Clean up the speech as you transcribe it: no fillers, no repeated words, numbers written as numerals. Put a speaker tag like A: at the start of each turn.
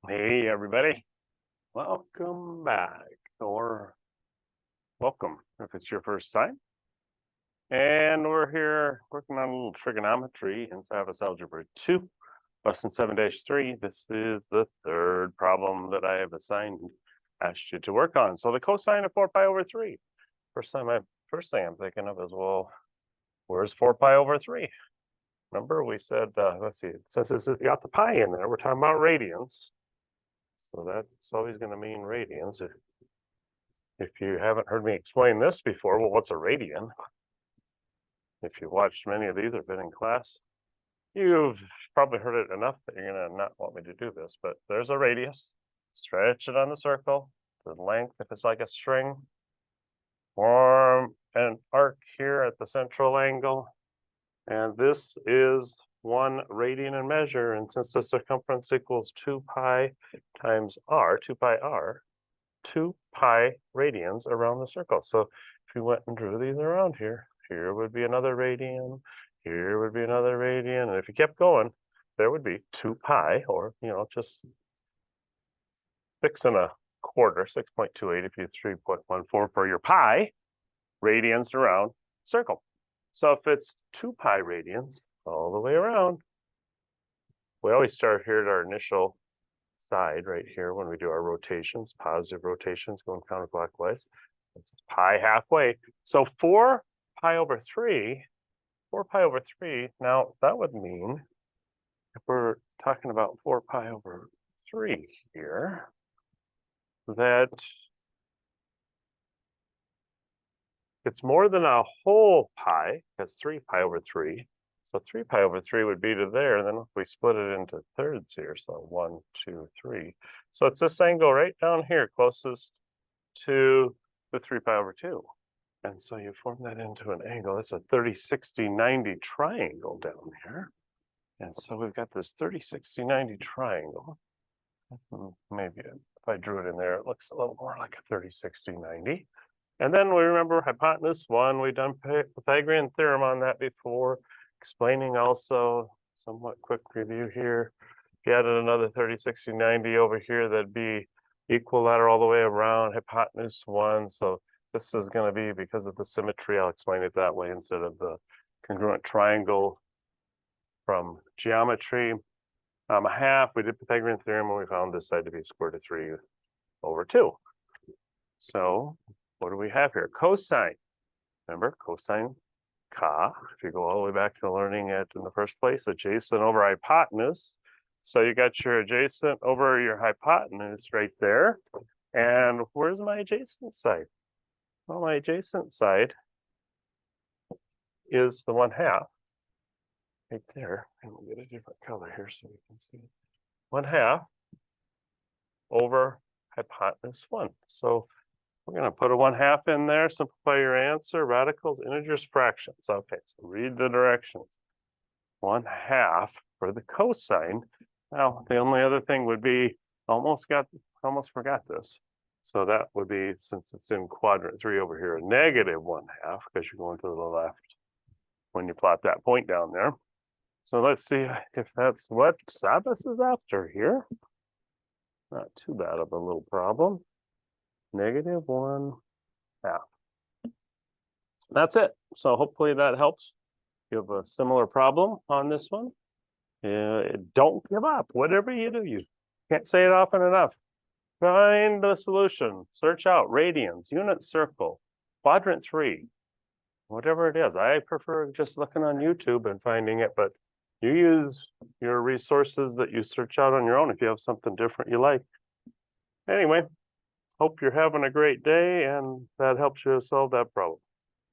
A: Hey, everybody. Welcome back, or welcome if it's your first time. And we're here working on a little trigonometry in Savas Algebra 2, lesson 7-3. This is the third problem that I have asked you to work on. So the cosine of 4 pi over 3. First thing I'm thinking of is, well, where's 4 pi over 3? Remember we said, let's see, since this has got the pi in there, we're talking about radians. So that's always going to mean radians. If you haven't heard me explain this before, well, what's a radian? If you watched many of these or been in class, you've probably heard it enough that you're going to not want me to do this, but there's a radius. Stretch it on the circle. The length, if it's like a string, form an arc here at the central angle. And this is 1 radian in measure. And since the circumference equals 2 pi times r, 2 pi r, 2 pi radians around the circle. So if you went and drew these around here, here would be another radian, here would be another radian, and if you kept going, there would be 2 pi, or, just fixing a quarter, 6.28 if you 3.14 for your pi radians around circle. So if it's 2 pi radians all the way around, we always start here at our initial side right here when we do our rotations, positive rotations going counterclockwise. This is pi halfway. So 4 pi over 3, now that would mean if we're talking about 4 pi over 3 here, that it's more than a whole pi, that's 3 pi over 3. So 3 pi over 3 would be to there, and then if we split it into thirds here, so 1, 2, 3. So it's this angle right down here, closest to the 3 pi over 2. And so you form that into an angle. It's a 30, 60, 90 triangle down here. And so we've got this 30, 60, 90 triangle. Maybe if I drew it in there, it looks a little more like a 30, 60, 90. And then we remember hypotenuse 1. We've done Pythagorean theorem on that before, explaining also somewhat quick review here. If you added another 30, 60, 90 over here, that'd be equilateral all the way around, hypotenuse 1. So this is going to be, because of the symmetry, I'll explain it that way instead of the congruent triangle from geometry. A half, we did Pythagorean theorem, and we found this side to be square root of 3 over 2. So what do we have here? Cosine. Remember, cosine ka, if you go all the way back to learning it in the first place, adjacent over hypotenuse. So you got your adjacent over your hypotenuse right there. And where's my adjacent side? Well, my adjacent side is the 1/2 right there. And we'll get a different color here so we can see. 1/2 over hypotenuse 1. So we're going to put a 1/2 in there, simplify your answer, radicals, integers, fractions. Okay, so read the directions. 1/2 for the cosine. Now, the only other thing would be, almost forgot this. So that would be, since it's in quadrant 3 over here, a negative 1/2, because you're going to the left when you plot that point down there. So let's see if that's what Savas is after here. Not too bad of a little problem. Negative 1/2. That's it. So hopefully that helps. You have a similar problem on this one. Don't give up. Whatever you do, you can't say it often enough. Find the solution. Search out radians, unit circle, quadrant 3, whatever it is. I prefer just looking on YouTube and finding it, but you use your resources that you search out on your own if you have something different you like. Anyway, hope you're having a great day and that helps you solve that problem.